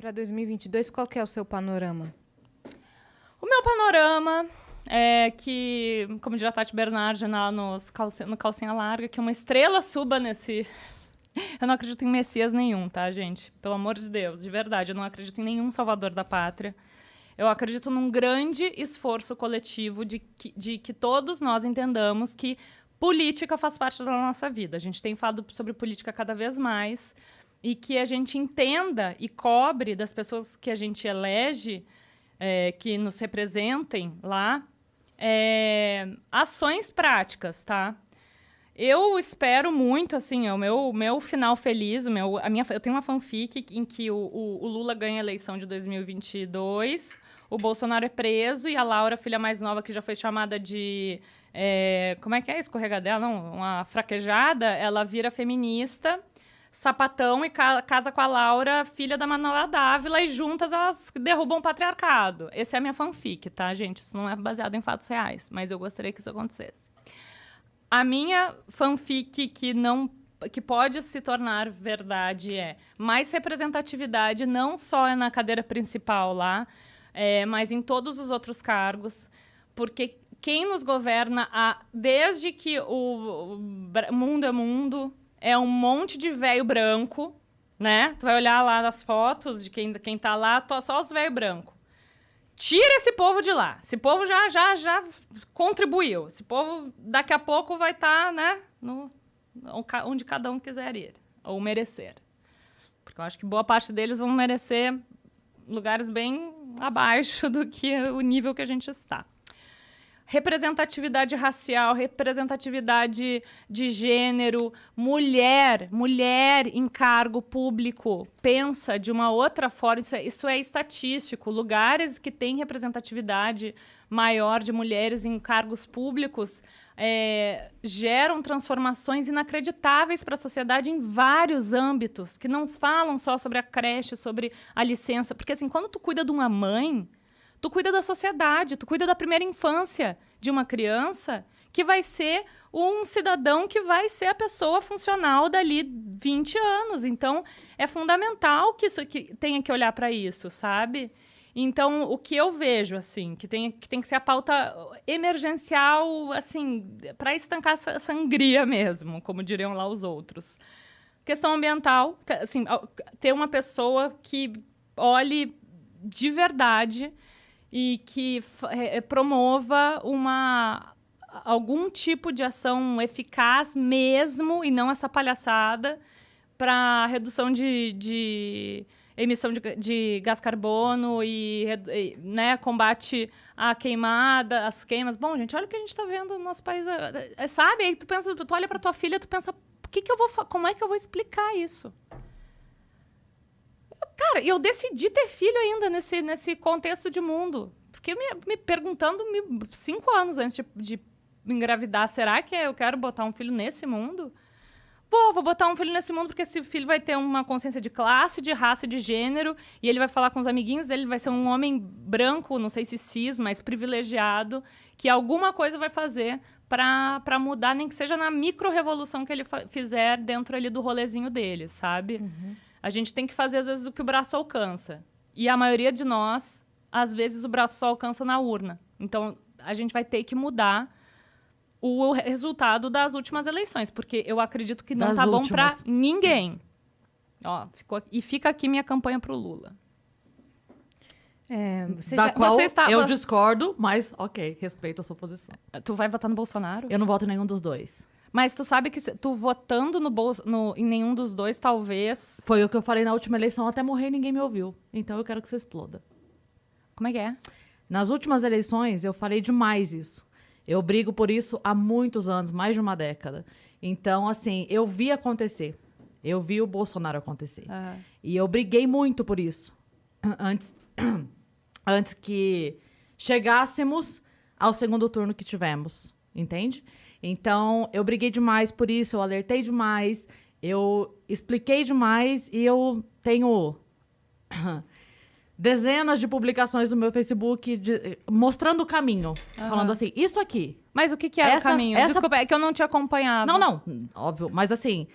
Para 2022, qual que é o seu panorama? O meu panorama é que, como diz a Tati Bernardi no Calcinha Larga, que uma estrela suba nesse... Eu não acredito em Messias nenhum, tá, gente? Pelo amor de Deus, de verdade, eu não acredito em nenhum salvador da pátria. Eu acredito num grande esforço coletivo de que todos nós entendamos que política faz parte da nossa vida. A gente tem falado sobre política cada vez mais e que a gente entenda e cobre das pessoas que a gente elege, que nos representem lá, ações práticas, tá? Eu espero muito, assim, o meu final feliz, eu tenho uma fanfic em que o Lula ganha a eleição de 2022, o Bolsonaro é preso e a Laura, filha mais nova, que já foi chamada de... como é que é? Escorregadela? Não, uma fraquejada. Ela vira feminista, sapatão, e casa com a Laura, filha da Manuela Dávila, e juntas elas derrubam o patriarcado. Essa é a minha fanfic, tá, gente? Isso não é baseado em fatos reais, mas eu gostaria que isso acontecesse. A minha fanfic que pode se tornar verdade mais representatividade, não só na cadeira principal lá, mas em todos os outros cargos, porque quem nos governa desde que o mundo é mundo, é um monte de velho branco, né? Tu vai olhar lá nas fotos de quem tá lá, só os velho branco. Tira esse povo de lá. Esse povo já contribuiu. Esse povo, daqui a pouco, vai estar, né, onde cada um quiser ir, ou merecer. Porque eu acho que boa parte deles vão merecer lugares bem abaixo do que o nível que a gente está. Representatividade racial, representatividade de gênero, mulher em cargo público pensa de uma outra forma, isso é estatístico. Lugares que têm representatividade maior de mulheres em cargos públicos geram transformações inacreditáveis para a sociedade em vários âmbitos, que não falam só sobre a creche, sobre a licença. Porque, assim, quando tu cuida de uma mãe, tu cuida da sociedade, tu cuida da primeira infância de uma criança, que vai ser um cidadão que vai ser a pessoa funcional dali 20 anos. Então, é fundamental que tenha que olhar para isso, sabe? Então, o que eu vejo, assim, que tem que ser a pauta emergencial, assim, para estancar essa sangria mesmo, como diriam lá os outros. Questão ambiental, assim, ter uma pessoa que olhe de verdade e que promova algum tipo de ação eficaz mesmo, e não essa palhaçada, para redução de emissão de gás carbono e né, combate à queimada, às queimas. Bom, gente, olha o que a gente está vendo no nosso país. Sabe? Aí tu olha para tua filha, tu pensa, como é que eu vou explicar isso? Cara, eu decidi ter filho ainda nesse contexto de mundo. Fiquei me perguntando 5 anos antes de engravidar. Será que eu quero botar um filho nesse mundo? Vou botar um filho nesse mundo porque esse filho vai ter uma consciência de classe, de raça e de gênero, e ele vai falar com os amiguinhos dele, vai ser um homem branco, não sei se cis, mas privilegiado, que alguma coisa vai fazer para mudar, nem que seja na micro-revolução que ele fizer dentro ali do rolezinho dele, sabe? Uhum. A gente tem que fazer, às vezes, o que o braço alcança. E a maioria de nós, às vezes, o braço só alcança na urna. Então, a gente vai ter que mudar o resultado das últimas eleições, porque eu acredito que não tá bom para ninguém. Ó, fica aqui minha campanha pro Lula. Eu discordo, mas ok, respeito a sua posição. Tu vai votar no Bolsonaro? Eu não voto em nenhum dos dois. Mas tu sabe que tu votando em nenhum dos dois, talvez... Foi o que eu falei na última eleição, até morrer e ninguém me ouviu. Então eu quero que você exploda. Como é que é? Nas últimas eleições, eu falei demais isso. Eu brigo por isso há muitos anos, mais de uma década. Então, assim, eu vi acontecer. Eu vi o Bolsonaro acontecer. Uhum. E eu briguei muito por isso. Antes que chegássemos ao segundo turno que tivemos. Entende? Então, eu briguei demais por isso, eu alertei demais, eu expliquei demais e eu tenho dezenas de publicações no meu Facebook mostrando o caminho. Falando assim, isso aqui. Mas o que era o caminho? Desculpa, é que eu não te acompanhava. Não, óbvio. Mas assim,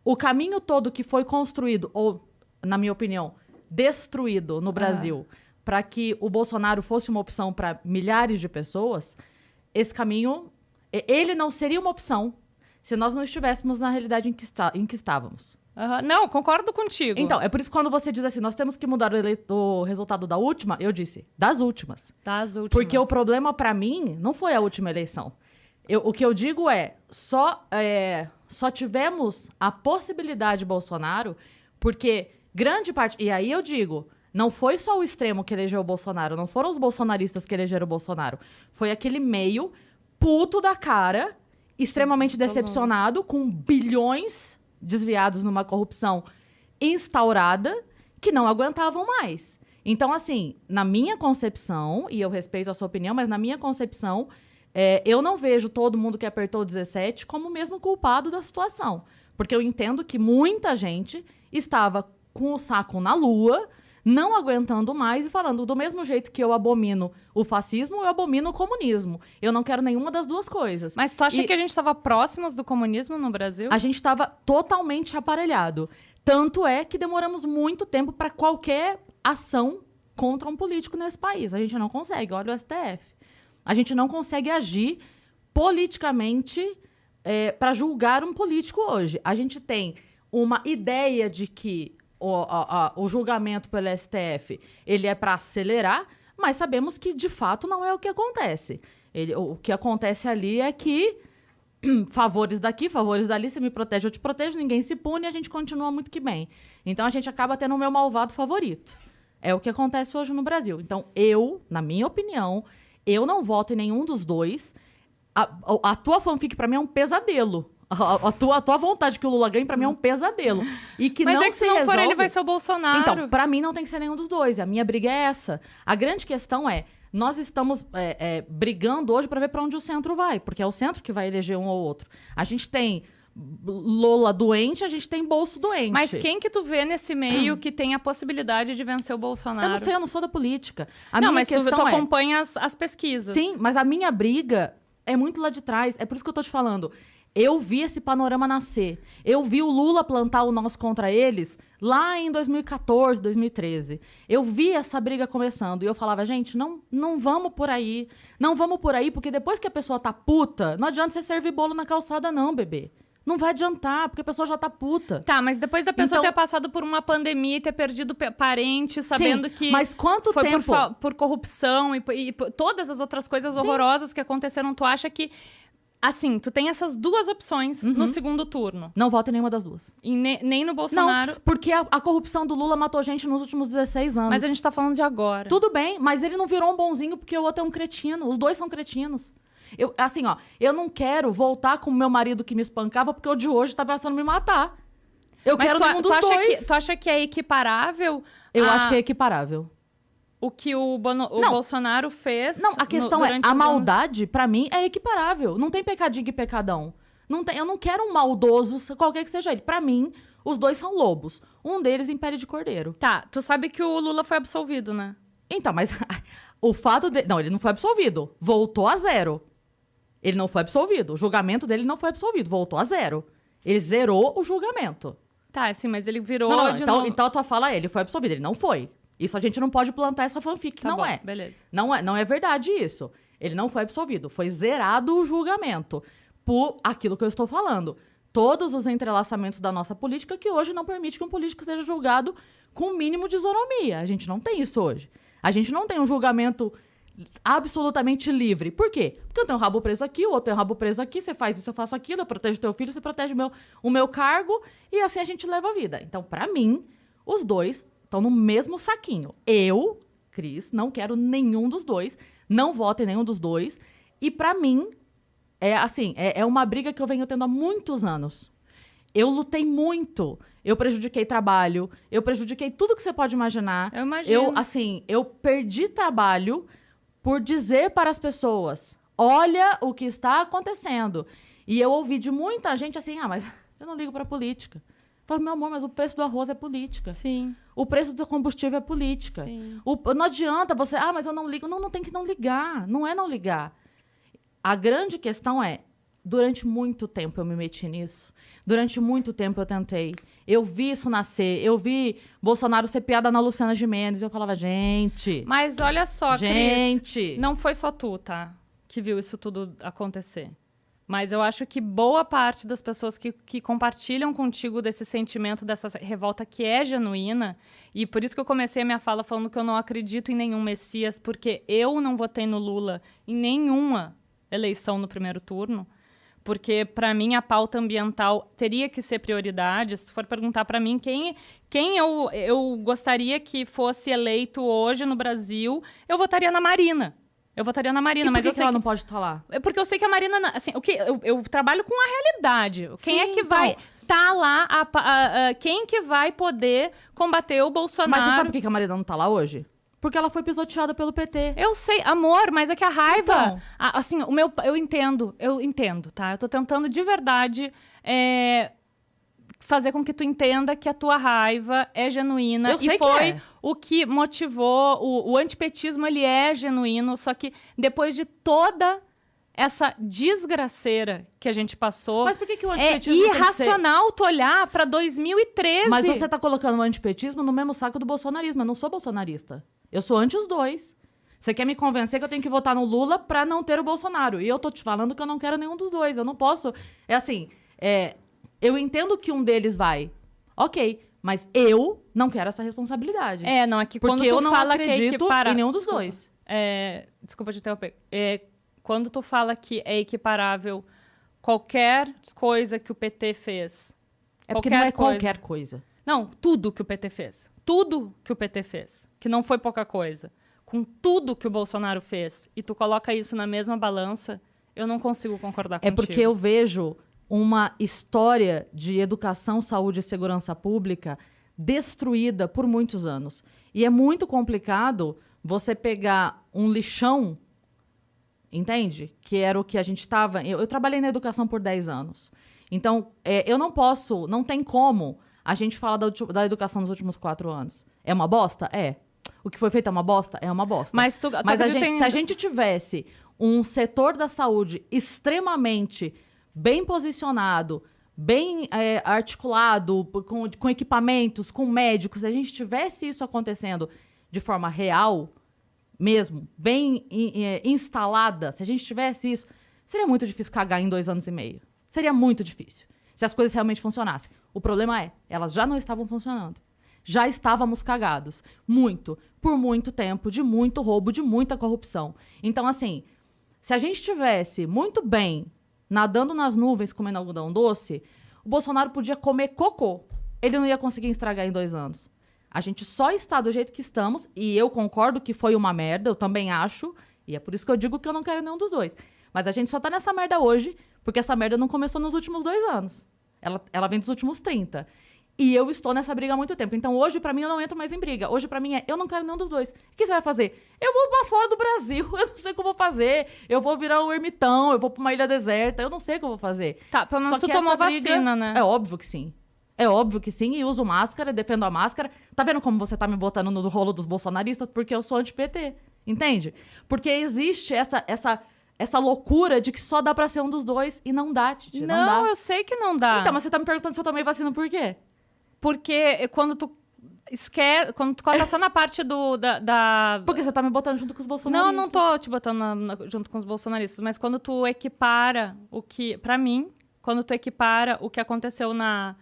o caminho todo que foi construído, ou, na minha opinião, destruído no Brasil para que o Bolsonaro fosse uma opção para milhares de pessoas, esse caminho, ele não seria uma opção se nós não estivéssemos na realidade em que estávamos. Não, concordo contigo. Então, é por isso que quando você diz assim, nós temos que mudar o resultado da última, eu disse, das últimas. Das últimas. Porque o problema para mim não foi a última eleição. O que eu digo só tivemos a possibilidade de Bolsonaro porque grande parte... E aí eu digo, não foi só o extremo que elegeu o Bolsonaro, não foram os bolsonaristas que elegeram o Bolsonaro. Foi aquele meio puto da cara, extremamente decepcionado, com bilhões desviados numa corrupção instaurada, que não aguentavam mais. Então, assim, na minha concepção, e eu respeito a sua opinião, mas na minha concepção, eu não vejo todo mundo que apertou o 17 como o mesmo culpado da situação. Porque eu entendo que muita gente estava com o saco na lua, não aguentando mais e falando, do mesmo jeito que eu abomino o fascismo, eu abomino o comunismo. Eu não quero nenhuma das duas coisas. Mas tu acha que a gente estava próximos do comunismo no Brasil? A gente estava totalmente aparelhado. Tanto é que demoramos muito tempo para qualquer ação contra um político nesse país. A gente não consegue, olha o STF. A gente não consegue agir politicamente para julgar um político hoje. A gente tem uma ideia de que o julgamento pelo STF ele é para acelerar, mas sabemos que, de fato, não é o que acontece. O que acontece ali é que favores daqui, favores dali, você me protege, eu te protejo, ninguém se pune e a gente continua muito que bem. Então, a gente acaba tendo o meu malvado favorito. É o que acontece hoje no Brasil. Então, na minha opinião, eu não voto em nenhum dos dois. A tua fanfic, pra mim, é um pesadelo. A tua vontade que o Lula ganhe, pra mim, é um pesadelo. E que Mas não que se se não resolve... for ele, vai ser o Bolsonaro. Então, pra mim, não tem que ser nenhum dos dois. A minha briga é essa. A grande questão nós estamos brigando hoje pra ver pra onde o centro vai. Porque é o centro que vai eleger um ou outro. A gente tem Lula doente, a gente tem Bolso doente. Mas quem que tu vê nesse meio que tem a possibilidade de vencer o Bolsonaro? Eu não sei, eu não sou da política. Não, mas tu acompanha as pesquisas. Sim, mas a minha briga é muito lá de trás. É por isso que eu tô te falando. Eu vi esse panorama nascer. Eu vi o Lula plantar o nós contra eles lá em 2014, 2013. Eu vi essa briga começando. E eu falava, gente, não vamos por aí. Não vamos por aí, porque depois que a pessoa tá puta, não adianta você servir bolo na calçada não, bebê. Não vai adiantar, porque a pessoa já tá puta. Tá, mas depois da pessoa ter passado por uma pandemia e ter perdido parentes, sabendo que... mas quanto foi tempo... por corrupção e todas as outras coisas horrorosas que aconteceram, tu acha que... Assim, tu tem essas duas opções no segundo turno. Não voto em nenhuma das duas. E nem no Bolsonaro. Não, porque a corrupção do Lula matou gente nos últimos 16 anos. Mas a gente tá falando de agora. Tudo bem, mas ele não virou um bonzinho porque o outro é um cretino. Os dois são cretinos. Eu não quero voltar com o meu marido que me espancava porque o de hoje tá pensando em me matar. Eu quero nenhum dos dois. Tu acha que é equiparável? Eu acho que é equiparável. O que o Bolsonaro fez. Não, a questão a maldade, pra mim, é equiparável. Não tem pecadinho e pecadão. Eu não quero um maldoso, qualquer que seja ele. Pra mim, os dois são lobos. Um deles em pele de cordeiro. Tá, tu sabe que o Lula foi absolvido, né? Então, mas o fato de... Não, ele não foi absolvido. Voltou a zero. Ele não foi absolvido. O julgamento dele não foi absolvido. Voltou a zero. Ele zerou o julgamento. Tá, sim, mas ele virou Então a tua fala ele foi absolvido. Ele não foi. Isso a gente não pode plantar essa fanfic, tá não bom, é. Beleza. Não é verdade isso. Ele não foi absolvido. Foi zerado o julgamento. Por aquilo que eu estou falando. Todos os entrelaçamentos da nossa política que hoje não permite que um político seja julgado com o mínimo de isonomia. A gente não tem isso hoje. A gente não tem um julgamento absolutamente livre. Por quê? Porque eu tenho um rabo preso aqui, o outro tem um rabo preso aqui, você faz isso, eu faço aquilo, eu protejo teu filho, você protege o meu cargo, e assim a gente leva a vida. Então, pra mim, os dois estão no mesmo saquinho. Eu, Cris, não quero nenhum dos dois, não voto em nenhum dos dois, e pra mim, é uma briga que eu venho tendo há muitos anos. Eu lutei muito, eu prejudiquei trabalho, eu prejudiquei tudo que você pode imaginar. Eu imagino. Eu perdi trabalho por dizer para as pessoas, olha o que está acontecendo. E eu ouvi de muita gente assim, mas eu não ligo para política. Eu falo, meu amor, mas o preço do arroz é política. Sim. O preço do combustível é política. Sim. Não adianta você, mas eu não ligo. Não tem que não ligar. Não é não ligar. A grande questão é, Durante muito tempo eu me meti nisso. Durante muito tempo eu tentei. Eu vi isso nascer. Eu vi Bolsonaro ser piada na Luciana Gimenez. Eu falava, gente... Mas olha só, gente... Cris, não foi só tu, tá? Que viu isso tudo acontecer. Mas eu acho que boa parte das pessoas que compartilham contigo desse sentimento, dessa revolta que é genuína, e por isso que eu comecei a minha fala falando que eu não acredito em nenhum Messias, porque eu não votei no Lula em nenhuma eleição no primeiro turno, porque, para mim, a pauta ambiental teria que ser prioridade. Se tu for perguntar para mim quem eu gostaria que fosse eleito hoje no Brasil, eu votaria na Marina. Eu votaria na Marina, mas eu sei ela não pode estar lá? É porque eu sei que a Marina, assim, eu trabalho com a realidade. Quem é que então. vai tá lá, quem que vai poder combater o Bolsonaro? Mas você sabe por que a Marina não tá lá hoje? Porque ela foi pisoteada pelo PT. Eu sei, amor, mas é que a raiva... Então. Assim, eu entendo, tá? Eu tô tentando de verdade fazer com que tu entenda que a tua raiva é genuína. Eu sei e foi que é. o que motivou... O antipetismo, ele é genuíno, só que depois de toda essa desgraceira que a gente passou... Mas por que o é antipetismo tem que ser... irracional tu olhar pra 2013. Mas você tá colocando o antipetismo no mesmo saco do bolsonarismo. Eu não sou bolsonarista. Eu sou anti os dois. Você quer me convencer que eu tenho que votar no Lula pra não ter o Bolsonaro. E eu tô te falando que eu não quero nenhum dos dois. Eu não posso... É assim, eu entendo que um deles vai. Ok, mas eu não quero essa responsabilidade. Não, é que quando porque tu eu não fala acredito que equipara... em nenhum dos dois. Desculpa te interromper. Quando tu fala que é equiparável qualquer coisa que o PT fez... É porque não é qualquer coisa. Não, tudo que o PT fez. Tudo que o PT fez. Que não foi pouca coisa. Com tudo que o Bolsonaro fez. E tu coloca isso na mesma balança, eu não consigo concordar contigo. É porque eu vejo uma história de educação, saúde e segurança pública destruída por muitos anos. E é muito complicado você pegar um lixão, entende? Que era o que a gente estava... Eu trabalhei na educação por 10 anos. Então, eu não posso, não tem como a gente falar da educação nos últimos 4 anos. É uma bosta? É. O que foi feito é uma bosta? É uma bosta. Mas se a gente tivesse um setor da saúde extremamente bem posicionado, bem articulado, com equipamentos, com médicos, se a gente tivesse isso acontecendo de forma real, mesmo, bem instalada, se a gente tivesse isso, seria muito difícil cagar em 2 anos e meio. Seria muito difícil, se as coisas realmente funcionassem. O problema elas já não estavam funcionando. Já estávamos cagados. Muito. Por muito tempo, de muito roubo, de muita corrupção. Então, assim, se a gente tivesse muito bem nadando nas nuvens, comendo algodão doce, o Bolsonaro podia comer cocô. Ele não ia conseguir estragar em 2 anos. A gente só está do jeito que estamos, e eu concordo que foi uma merda, eu também acho, e é por isso que eu digo que eu não quero nenhum dos dois. Mas a gente só tá nessa merda hoje, porque essa merda não começou nos últimos 2 anos. Ela vem dos últimos 30. E eu estou nessa briga há muito tempo. Então, hoje, pra mim, eu não entro mais em briga. Hoje, pra mim, eu não quero nenhum dos dois. O que você vai fazer? Eu vou pra fora do Brasil. Eu não sei o que eu vou fazer. Eu vou virar um ermitão. Eu vou pra uma ilha deserta. Eu não sei o que eu vou fazer. Tá, pelo menos Só tu que tomou essa briga... vacina, né? É óbvio que sim. É óbvio que sim. E uso máscara, defendo a máscara. Tá vendo como você tá me botando no rolo dos bolsonaristas? Porque eu sou anti-PT. Entende? Porque existe essa loucura de que só dá pra ser um dos dois. E não dá, Titi. Não dá. Eu sei que não dá. Então, mas você tá me perguntando se eu tomei vacina por quê? Porque quando tu esquece, quando tu coloca só na parte da... Porque você tá me botando junto com os bolsonaristas. Não tô te botando junto com os bolsonaristas, mas quando tu equipara o que... Pra mim, quando tu equipara o que aconteceu na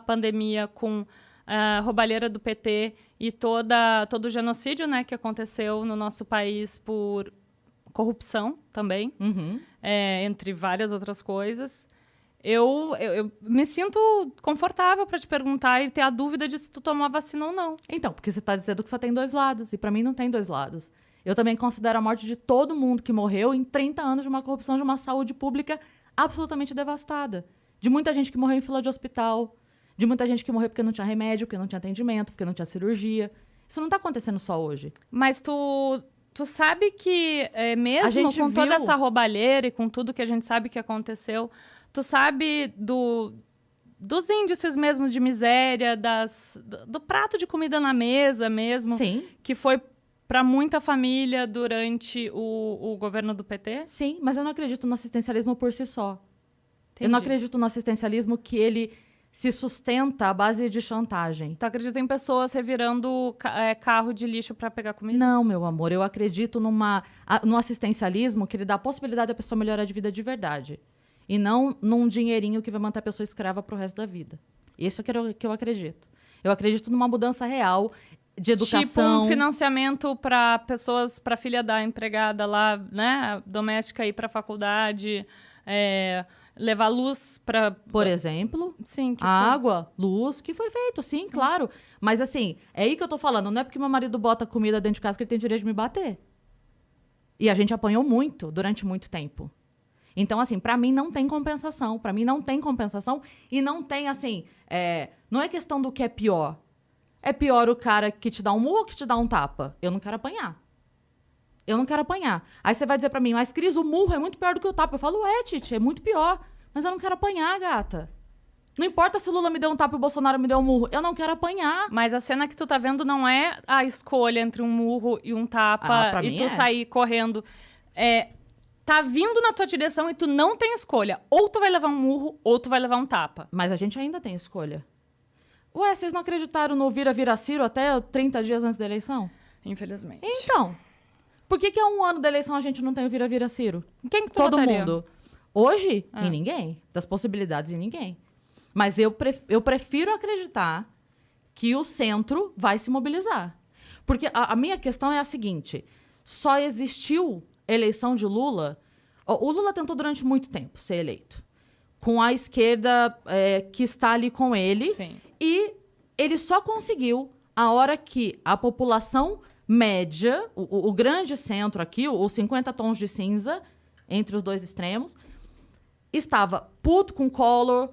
pandemia com a roubalheira do PT e todo o genocídio, né, que aconteceu no nosso país por corrupção também, entre várias outras coisas... Eu me sinto confortável para te perguntar e ter a dúvida de se tu tomou a vacina ou não. Então, porque você tá dizendo que só tem 2 lados. E para mim não tem 2 lados. Eu também considero a morte de todo mundo que morreu em 30 anos de uma corrupção, de uma saúde pública absolutamente devastada. De muita gente que morreu em fila de hospital. De muita gente que morreu porque não tinha remédio, porque não tinha atendimento, porque não tinha cirurgia. Isso não tá acontecendo só hoje. Mas tu sabe que mesmo com toda essa roubalheira e com tudo que a gente sabe que aconteceu... Tu sabe dos índices mesmo de miséria, do prato de comida na mesa mesmo, Sim. Que foi para muita família durante o governo do PT? Sim, mas eu não acredito no assistencialismo por si só. Eu não Entendi. acredito no assistencialismo que ele se sustenta à base de chantagem. Tu acredita em pessoas revirando carro de lixo pra pegar comida? Não, meu amor, eu acredito no assistencialismo que ele dá a possibilidade da pessoa melhorar de vida de verdade. E não num dinheirinho que vai manter a pessoa escrava pro resto da vida. Isso é que eu acredito. Eu acredito numa mudança real de educação. Tipo um financiamento para pessoas, para filha da empregada lá, né, doméstica ir para faculdade, levar luz para, Por exemplo, sim, que água, luz, que foi feito, sim, claro. Mas assim, é aí que eu tô falando. Não é porque meu marido bota comida dentro de casa que ele tem direito de me bater. E a gente apanhou muito durante muito tempo. Então, assim, pra mim não tem compensação. Pra mim não tem compensação. E não tem, assim... não é questão do que é pior. É pior o cara que te dá um murro ou que te dá um tapa? Eu não quero apanhar. Eu não quero apanhar. Aí você vai dizer pra mim, mas Cris, o murro é muito pior do que o tapa. Eu falo, Titi, é muito pior. Mas eu não quero apanhar, gata. Não importa se o Lula me deu um tapa e o Bolsonaro me deu um murro. Eu não quero apanhar. Mas a cena que tu tá vendo não é a escolha entre um murro e um tapa pra e mim tu é. sair correndo. Tá vindo na tua direção e tu não tem escolha. Ou tu vai levar um murro, ou tu vai levar um tapa. Mas a gente ainda tem escolha. Ué, vocês não acreditaram no vira Ciro até 30 dias antes da eleição? Infelizmente. Então, por que há um ano da eleição a gente não tem o vira Ciro? Quem que tu Todo votaria? mundo. Hoje, em ninguém. Das possibilidades, em ninguém. Mas eu prefiro acreditar que o centro vai se mobilizar. Porque a minha questão é a seguinte. Só existiu eleição de Lula... O Lula tentou durante muito tempo ser eleito. Com a esquerda que está ali com ele. Sim. E ele só conseguiu a hora que a população média, o grande centro aqui, os 50 tons de cinza, entre os dois extremos, estava puto com Collor,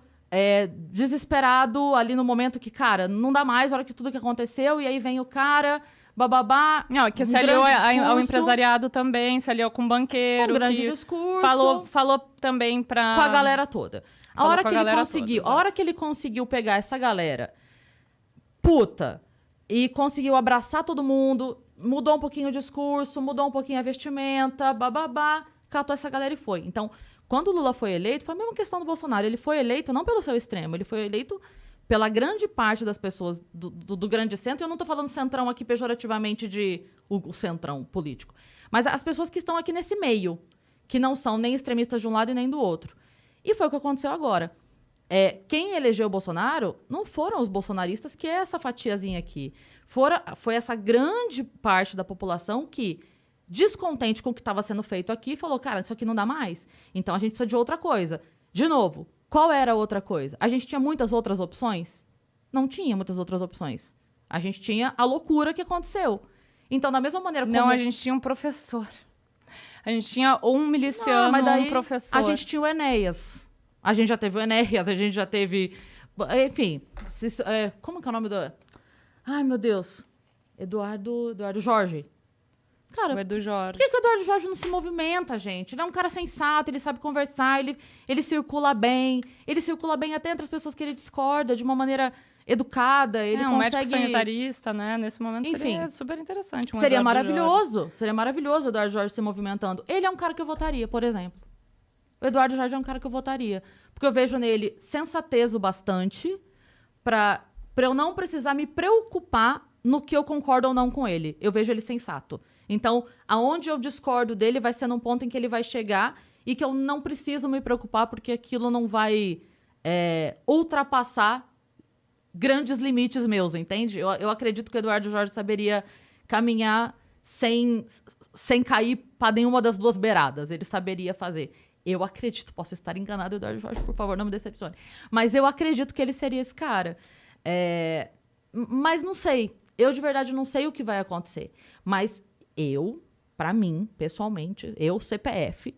desesperado ali no momento que, cara, não dá mais, a hora que tudo que aconteceu, e aí vem o cara, bababá. Não, que se um aliou grande ao discurso, empresariado também, se aliou com o banqueiro. um grande que discurso. Falou também pra... Com a galera toda. A Falou hora com a que ele galera conseguiu, toda, a hora que ele conseguiu pegar essa galera puta e conseguiu abraçar todo mundo, mudou um pouquinho o discurso, mudou um pouquinho a vestimenta, bababá, catou essa galera e foi. Então, quando o Lula foi eleito, foi a mesma questão do Bolsonaro. Ele foi eleito não pelo seu extremo, ele foi eleito pela grande parte das pessoas do grande centro. Eu não tô falando centrão aqui pejorativamente de o centrão político. Mas as pessoas que estão aqui nesse meio, que não são nem extremistas de um lado e nem do outro. E foi o que aconteceu agora. Quem elegeu o Bolsonaro não foram os bolsonaristas, que é essa fatiazinha aqui. Foi essa grande parte da população que, descontente com o que estava sendo feito aqui, falou, cara, isso aqui não dá mais. Então a gente precisa de outra coisa. De novo, qual era a outra coisa? A gente tinha muitas outras opções? Não tinha muitas outras opções. A gente tinha a loucura que aconteceu. Então, da mesma maneira como... Não, a gente tinha um professor. A gente tinha ou um miliciano mas daí ou um professor. a gente tinha o Enéas. A gente já teve o Enéas, a gente já teve... Enfim, como que é o nome do... Ai, meu Deus. Eduardo Jorge. Cara, O Edu Jorge. por que o Eduardo Jorge não se movimenta, gente? Ele é um cara sensato, ele sabe conversar, ele circula bem até entre as pessoas que ele discorda, de uma maneira educada, ele um consegue... médico sanitarista, né? Nesse momento Enfim, seria super interessante. Seria Eduardo maravilhoso o Eduardo Jorge se movimentando. Ele é um cara que eu votaria, por exemplo. O Eduardo Jorge é um cara que eu votaria. Porque eu vejo nele sensatez o bastante pra eu não precisar me preocupar no que eu concordo ou não com ele. Eu vejo ele sensato. Então, aonde eu discordo dele vai ser num ponto em que ele vai chegar e que eu não preciso me preocupar porque aquilo não vai ultrapassar grandes limites meus, entende? Eu acredito que o Eduardo Jorge saberia caminhar sem cair para nenhuma das duas beiradas. Ele saberia fazer. Eu acredito, posso estar enganado, Eduardo Jorge, por favor, não me decepcione. Mas eu acredito que ele seria esse cara. Mas não sei. Eu, de verdade, não sei o que vai acontecer. Mas pra mim, pessoalmente, CPF,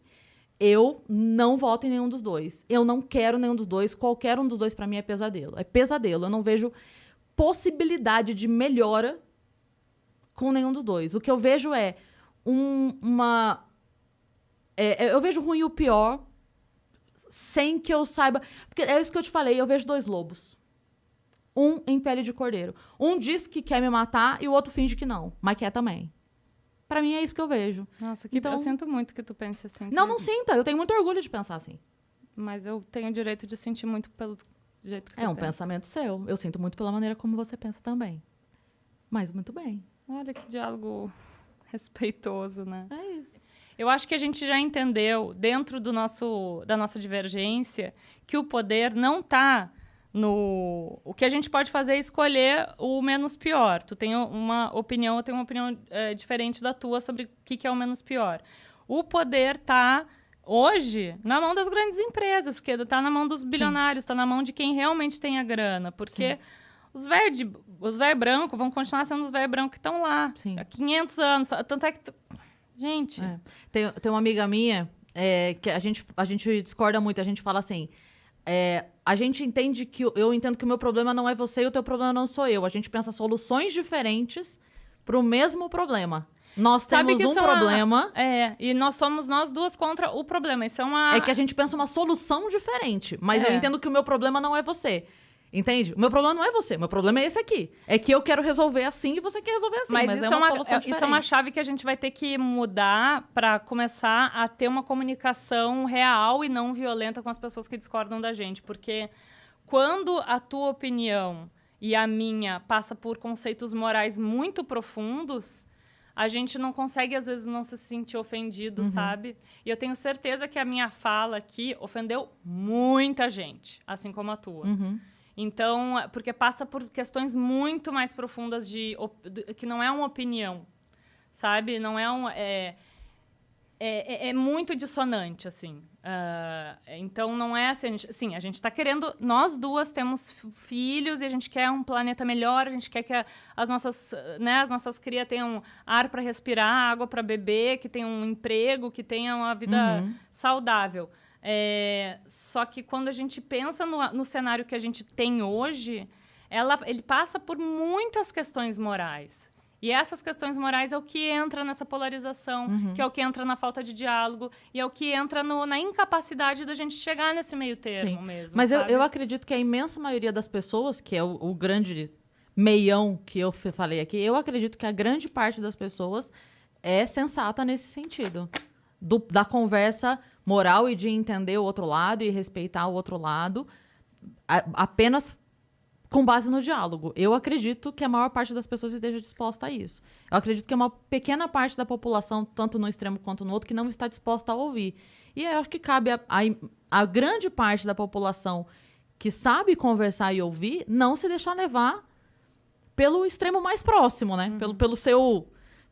eu não voto em nenhum dos dois. Eu não quero nenhum dos dois. Qualquer um dos dois, pra mim, é pesadelo. É pesadelo. Eu não vejo possibilidade de melhora com nenhum dos dois. O que eu vejo é eu vejo o ruim e o pior sem que eu saiba... Porque é isso que eu te falei, eu vejo dois lobos. Um em pele de cordeiro. Um diz que quer me matar e o outro finge que não, mas quer também. Pra mim é isso que eu vejo. Nossa, eu Então- sinto muito que tu pense assim. Não sinta, eu tenho muito orgulho de pensar assim. Mas eu tenho o direito de sentir muito pelo jeito que tu É um pensa. pensamento seu. Eu sinto muito pela maneira como você pensa também. Mas muito bem. Olha que diálogo respeitoso, né? É isso. Eu acho que a gente já entendeu, dentro da nossa divergência, que o poder não está no... O que a gente pode fazer é escolher o menos pior. Tu tem uma opinião, eu tenho uma opinião diferente da tua sobre o que é o menos pior. O poder está, hoje, na mão das grandes empresas, que está na mão dos bilionários, está na mão de quem realmente tem a grana. Porque os velhos brancos vão continuar sendo os velhos brancos que estão lá. Sim. Há 500 anos. Tanto é que... Gente... É. Tem uma amiga minha que a gente discorda muito. A gente fala assim... a gente entende que... Eu entendo que o meu problema não é você e o teu problema não sou eu. A gente pensa soluções diferentes para o mesmo problema. Nós temos um problema... e nós somos nós duas contra o problema. Isso é uma... É que a gente pensa uma solução diferente. Mas eu É. entendo que o meu problema não é você. Entende? O meu problema não é você. O meu problema é esse aqui. É que eu quero resolver assim e você quer resolver assim. Mas isso é uma solução diferente. isso é uma chave que a gente vai ter que mudar para começar a ter uma comunicação real e não violenta com as pessoas que discordam da gente. Porque quando a tua opinião e a minha passa por conceitos morais muito profundos, a gente não consegue, às vezes, não se sentir ofendido, sabe? E eu tenho certeza que a minha fala aqui ofendeu muita gente, assim como a tua. Então, porque passa por questões muito mais profundas que não é uma opinião, sabe? Não é um... É muito dissonante, assim. Então, não é assim... A gente está querendo... Nós duas temos filhos e a gente quer um planeta melhor, a gente quer que as nossas crias tenham ar para respirar, água para beber, que tenham um emprego, que tenham uma vida saudável. Só que quando a gente pensa no cenário que a gente tem hoje, ele passa por muitas questões morais. E essas questões morais é o que entra nessa polarização, que é o que entra na falta de diálogo, e é o que entra na incapacidade da gente chegar nesse meio termo mesmo. Mas sabe? eu acredito que a imensa maioria das pessoas, que é o grande meião que eu falei aqui, eu acredito que a grande parte das pessoas é sensata nesse sentido. Da conversa moral e de entender o outro lado e respeitar o outro lado apenas com base no diálogo. Eu acredito que a maior parte das pessoas esteja disposta a isso. Eu acredito que é uma pequena parte da população, tanto no extremo quanto no outro, que não está disposta a ouvir. E eu acho que cabe a grande parte da população que sabe conversar e ouvir não se deixar levar pelo extremo mais próximo, né?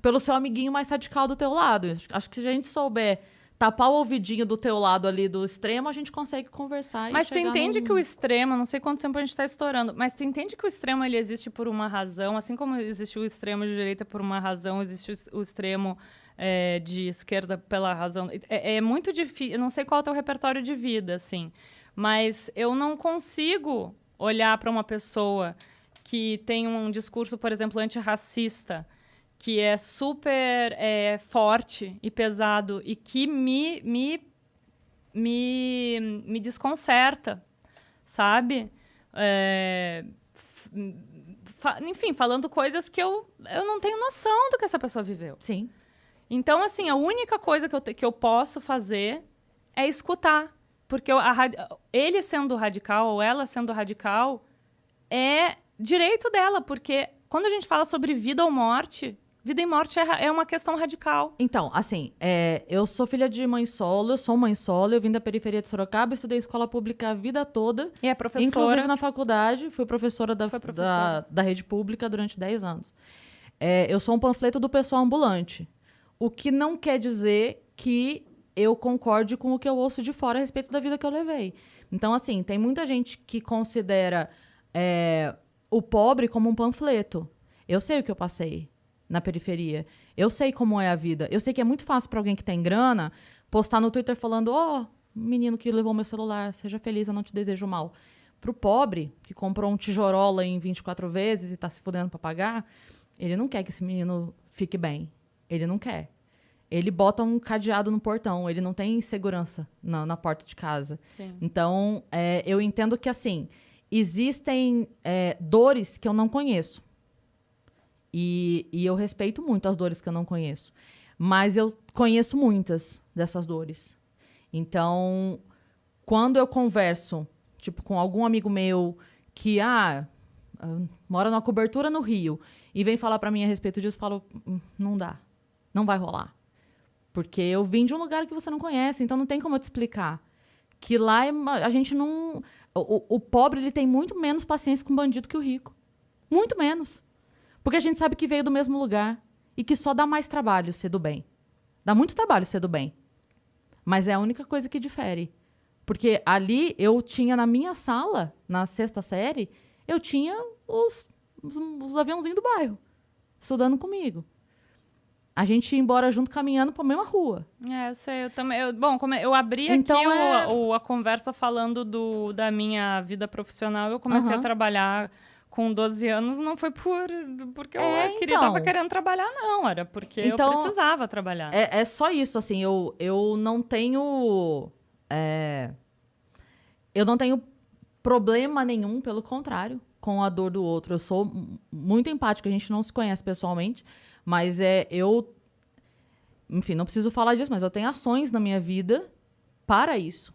Pelo seu amiguinho mais radical do teu lado. Acho que se a gente souber tapar o ouvidinho do teu lado ali do extremo, a gente consegue conversar Mas e tu chegar entende que o extremo, não sei quanto tempo a gente está estourando, mas tu entende que o extremo ele existe por uma razão, assim como existe o extremo de direita por uma razão, existe o extremo de esquerda pela razão. É muito difícil, eu não sei qual é o teu repertório de vida, assim, mas eu não consigo olhar para uma pessoa que tem um discurso, por exemplo, antirracista, que é super forte e pesado e que me desconcerta, sabe? Enfim, falando coisas que eu não tenho noção do que essa pessoa viveu. Sim. Então, assim, a única coisa que eu posso fazer é escutar. Porque ele sendo radical ou ela sendo radical é direito dela. Porque quando a gente fala sobre vida ou morte... Vida e morte é uma questão radical. Então, assim, eu sou filha de mãe solo, eu sou mãe solo, eu vim da periferia de Sorocaba, estudei escola pública a vida toda. E é professora. Inclusive na faculdade, fui professora da rede pública durante 10 anos. Eu sou um panfleto do pessoal ambulante. O que não quer dizer que eu concorde com o que eu ouço de fora a respeito da vida que eu levei. Então, assim, tem muita gente que considera o pobre como um panfleto. Eu sei o que eu passei na periferia. Eu sei como é a vida. Eu sei que é muito fácil para alguém que tem grana postar no Twitter falando menino que levou meu celular, seja feliz, eu não te desejo mal. Pro pobre, que comprou um tijorola em 24 vezes e tá se fudendo para pagar, ele não quer que esse menino fique bem. Ele não quer. Ele bota um cadeado no portão, ele não tem segurança na porta de casa. Sim. Então, eu entendo que, assim, existem dores que eu não conheço. E eu respeito muito as dores que eu não conheço. Mas eu conheço muitas dessas dores. Então, quando eu converso, tipo, com algum amigo meu que, mora numa cobertura no Rio e vem falar pra mim a respeito disso, eu falo, não dá, não vai rolar. Porque eu vim de um lugar que você não conhece, então não tem como eu te explicar. Que lá a gente não... O pobre, ele tem muito menos paciência com bandido que o rico. Muito menos. Porque a gente sabe que veio do mesmo lugar e que só dá mais trabalho ser do bem. Dá muito trabalho ser do bem. Mas é a única coisa que difere. Porque ali eu tinha na minha sala, na 6ª série, eu tinha os aviãozinhos do bairro estudando comigo. A gente ia embora junto, caminhando pra mesma rua. Eu sei, eu também. Como eu abri Então, aqui a conversa falando da minha vida profissional, eu comecei a trabalhar com 12 anos, não foi porque eu tava querendo trabalhar, não. Era porque eu precisava trabalhar. É só isso, assim, eu não tenho... eu não tenho problema nenhum, pelo contrário, com a dor do outro. Eu sou muito empática, a gente não se conhece pessoalmente, mas enfim, não preciso falar disso, mas eu tenho ações na minha vida para isso.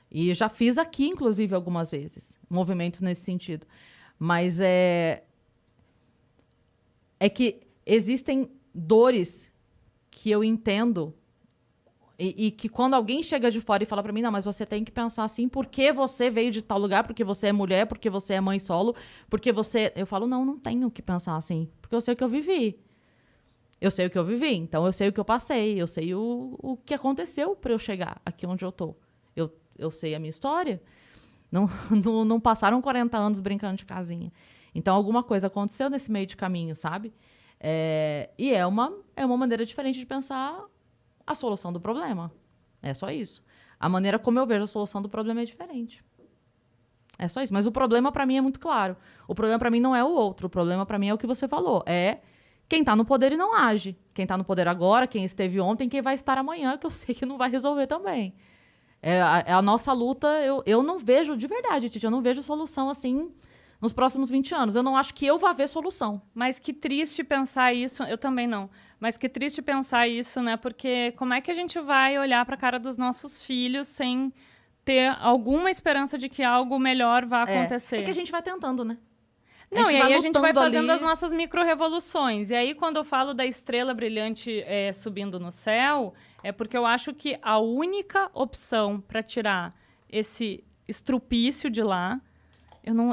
E já fiz aqui, inclusive, algumas vezes, movimentos nesse sentido. Mas é que existem dores que eu entendo e que quando alguém chega de fora e fala pra mim, não, mas você tem que pensar assim, porque você veio de tal lugar, porque você é mulher, porque você é mãe solo, porque você... Eu falo, não tenho que pensar assim, porque eu sei o que eu vivi. Eu sei o que eu vivi, então eu sei o que eu passei, eu sei o que aconteceu pra eu chegar aqui onde eu tô. Eu sei a minha história. Não passaram 40 anos brincando de casinha. Então, alguma coisa aconteceu nesse meio de caminho, sabe? E é uma maneira diferente de pensar a solução do problema. É só isso. A maneira como eu vejo a solução do problema é diferente. É só isso. Mas o problema, pra mim, é muito claro. O problema, pra mim, não é o outro. O problema, pra mim, é o que você falou. É quem tá no poder e não age. Quem tá no poder agora, quem esteve ontem, quem vai estar amanhã, que eu sei que não vai resolver também. A nossa luta, eu não vejo, de verdade, Titi, eu não vejo solução assim nos próximos 20 anos. Eu não acho que eu vá ver solução. Mas que triste pensar isso, eu também não. Mas que triste pensar isso, né? Porque como é que a gente vai olhar para a cara dos nossos filhos sem ter alguma esperança de que algo melhor vá acontecer? É que a gente vai tentando, né? Não, e aí a gente vai fazendo as nossas micro-revoluções. E aí, quando eu falo da estrela brilhante subindo no céu, é porque eu acho que a única opção para tirar esse estrupício de lá...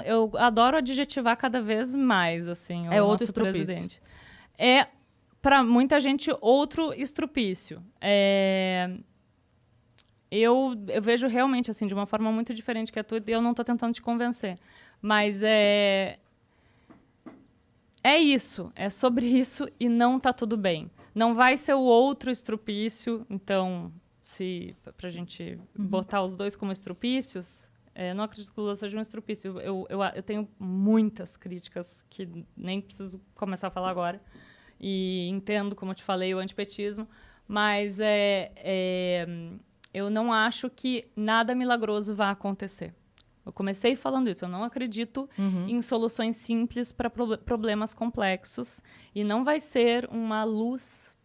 Eu adoro adjetivar cada vez mais, assim, o outro nosso presidente. É, para muita gente, outro estrupício. Eu vejo realmente, assim, de uma forma muito diferente que a tua, e eu não estou tentando te convencer. Mas é isso, é sobre isso e não tá tudo bem. Não vai ser o outro estrupício, então, pra gente botar os dois como estrupícios... não acredito que o Lula seja um estrupício. Eu tenho muitas críticas que nem preciso começar a falar agora. E entendo, como eu te falei, o antipetismo. Mas eu não acho que nada milagroso vá acontecer. Eu comecei falando isso. Eu não acredito em soluções simples para problemas complexos. E não vai ser uma luz...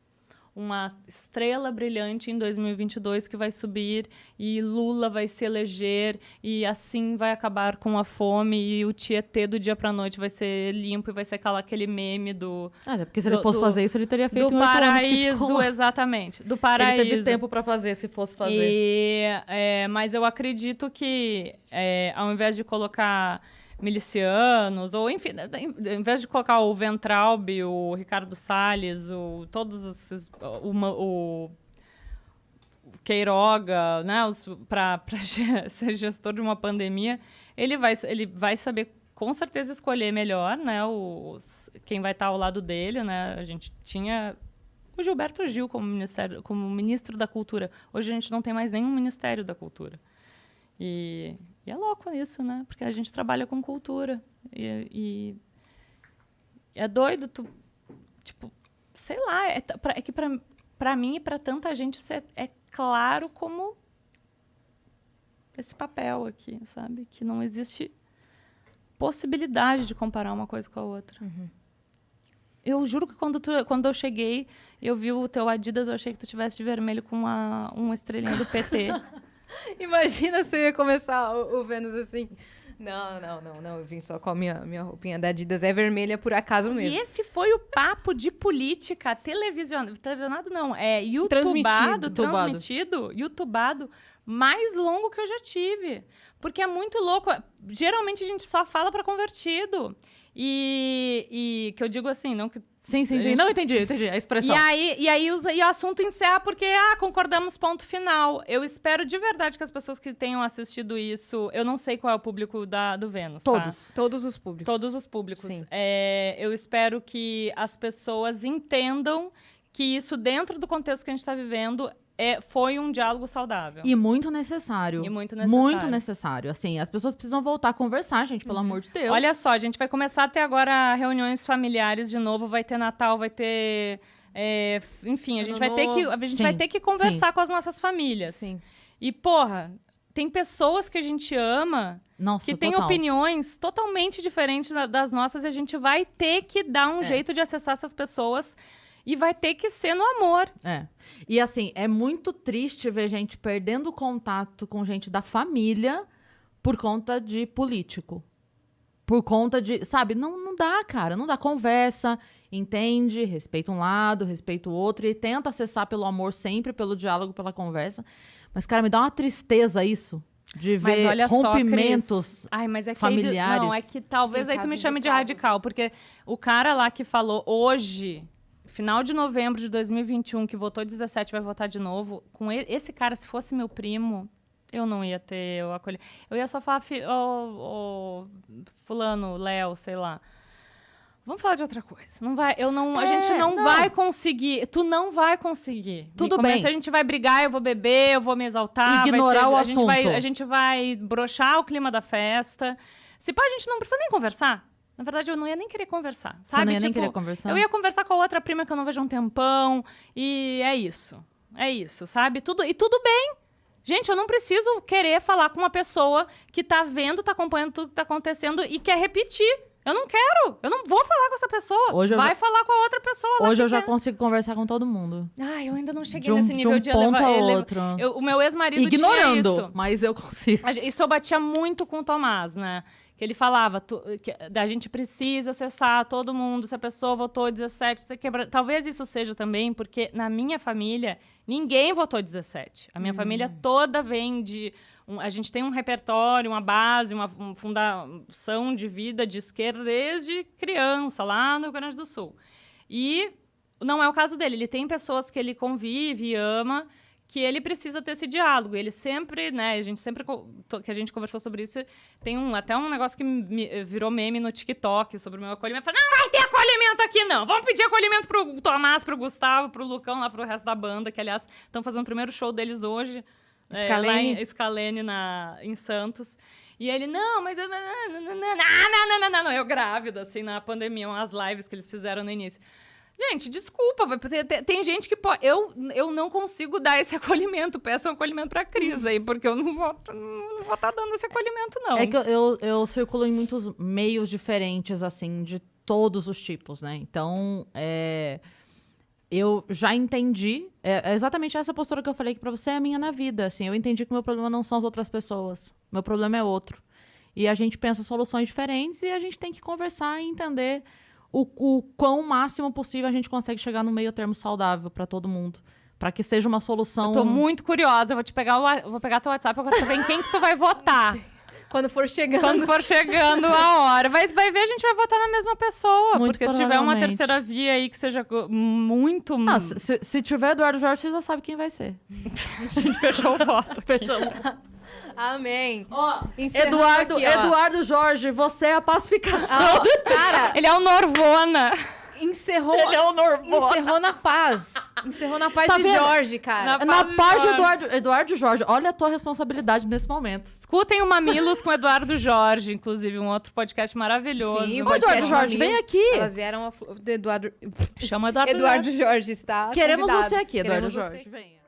uma estrela brilhante em 2022 que vai subir e Lula vai se eleger e assim vai acabar com a fome e o Tietê do dia pra noite vai ser limpo e vai ser aquele meme do... porque se ele fosse fazer isso, ele teria feito do paraíso, exatamente. Do paraíso. Ele teve tempo pra fazer, se fosse fazer. Mas eu acredito que ao invés de colocar... milicianos, ou enfim, em vez de colocar o Weintraub, o Ricardo Salles, todos esses, o Queiroga, né, para ser gestor de uma pandemia, ele vai saber com certeza escolher melhor, né, quem vai estar ao lado dele, né? A gente tinha o Gilberto Gil como ministro da Cultura. Hoje a gente não tem mais nenhum Ministério da Cultura. E é louco isso, né? Porque a gente trabalha com cultura. E é doido, tipo, sei lá, é que pra mim e pra tanta gente isso é claro como esse papel aqui, sabe? Que não existe possibilidade de comparar uma coisa com a outra. Eu juro que quando eu cheguei, eu vi o teu Adidas, eu achei que tu tivesse de vermelho com uma estrelinha do PT. Imagina se eu ia começar o Vênus assim. Não. Eu vim só com a minha roupinha da Adidas. É vermelha por acaso E mesmo. esse foi o papo de política televisionado não, YouTubado mais longo que eu já tive. Porque é muito louco. Geralmente a gente só fala pra convertido. E que eu digo assim, não que... Sim. Não, entendi a expressão. E aí o assunto encerra porque, concordamos, ponto final. Eu espero de verdade que as pessoas que tenham assistido isso... Eu não sei qual é o público do Vênus, tá? Todos os públicos. Todos os públicos. Sim. Eu espero que as pessoas entendam que isso, dentro do contexto que a gente está vivendo, foi um diálogo saudável. E muito necessário. Muito necessário. Assim, as pessoas precisam voltar a conversar, gente, pelo amor de Deus. Olha só, a gente vai começar a ter agora reuniões familiares de novo, vai ter Natal, vai ter... enfim, a gente vai ter que conversar com as nossas famílias. Sim. E, porra, tem pessoas que a gente ama... Nossa, que tem opiniões totalmente diferentes das nossas e a gente vai ter que dar um jeito de acessar essas pessoas e vai ter que ser no amor. E assim, é muito triste ver gente perdendo contato com gente da família por conta de político. Por conta de... Sabe, não dá, cara. Não dá. Conversa, entende, respeita um lado, respeita o outro e tenta acessar pelo amor sempre, pelo diálogo, pela conversa. Mas, cara, me dá uma tristeza isso. De ver rompimentos familiares. Não, é que talvez aí tu me chame de radical, porque o cara lá que falou hoje, final de novembro de 2021, que votou 17, vai votar de novo, com esse cara, se fosse meu primo, eu não ia ter o acolhimento. Eu ia só falar, fulano, Léo, sei lá. Vamos falar de outra coisa. A gente não vai conseguir. Tu não vai conseguir. Tudo bem. Se a gente vai brigar, eu vou beber, eu vou me exaltar. Ignorar o assunto. A gente vai broxar o clima da festa. Se pá, a gente não precisa nem conversar. Na verdade, eu não ia nem querer conversar. Sabe? Você não ia nem querer conversar? Eu ia conversar com a outra prima que eu não vejo há um tempão. E é isso. É isso, sabe? Tudo bem. Gente, eu não preciso querer falar com uma pessoa que tá vendo, tá acompanhando tudo que tá acontecendo e quer repetir. Eu não quero. Eu não vou falar com essa pessoa. Falar com a outra pessoa. Hoje eu já consigo conversar com todo mundo. Eu ainda não cheguei nesse nível de um ponto a outro. O meu ex-marido ignorando, tinha isso. Mas eu consigo. Isso eu batia muito com o Tomás, né? Que ele falava que a gente precisa acessar todo mundo. Se a pessoa votou 17, você quebra... Talvez isso seja também porque na minha família ninguém votou 17. A minha família toda vem de... a gente tem um repertório, uma base, uma fundação de vida de esquerda desde criança, lá no Rio Grande do Sul. E não é o caso dele. Ele tem pessoas que ele convive e ama, que ele precisa ter esse diálogo. Ele sempre, né, que a gente conversou sobre isso, tem até um negócio que virou meme no TikTok sobre o meu acolhimento. Falei, não vai ter acolhimento aqui, não. Vamos pedir acolhimento pro Tomás, pro Gustavo, pro Lucão, lá pro resto da banda, que, aliás, estão fazendo o primeiro show deles hoje. Lá em Scalene, em Santos. E ele, não, mas... Não, eu grávida, assim, na pandemia, umas lives que eles fizeram no início. Gente, desculpa, tem gente que pode... Eu não consigo dar esse acolhimento, peço um acolhimento pra Cris aí, porque eu não vou estar dando esse acolhimento, não. É que eu circulo em muitos meios diferentes, assim, de todos os tipos, né? Então, eu já entendi, é exatamente essa postura que eu falei que pra você é a minha na vida, assim, eu entendi que o meu problema não são as outras pessoas, meu problema é outro. E a gente pensa soluções diferentes e a gente tem que conversar e entender o quão máximo possível a gente consegue chegar no meio termo saudável pra todo mundo, pra que seja uma solução... Eu tô muito curiosa, eu vou pegar teu WhatsApp, eu quero saber em quem que tu vai votar. Quando for chegando. Quando for chegando a hora. Vai ver, a gente vai votar na mesma pessoa. Muito porque se tiver uma terceira via aí que seja muito... Se tiver Eduardo Jorge, você já sabe quem vai ser. A gente fechou o voto. Amém. Eduardo Jorge, você é a pacificação. Cara, ele é o Norvona. Encerrou. Ele é o Norvona. Encerrou na paz. Encerrou na paz Tá de vendo? Jorge, cara. Na paz de Eduardo Jorge. Olha a tua responsabilidade nesse momento. Escutem o Mamilos com Eduardo Jorge, inclusive, um outro podcast maravilhoso. Sim, o Eduardo Jorge, vem aqui. Elas vieram... Eduardo Chama Eduardo Jorge está Queremos convidado. você aqui, Eduardo Queremos Jorge. você. Venha.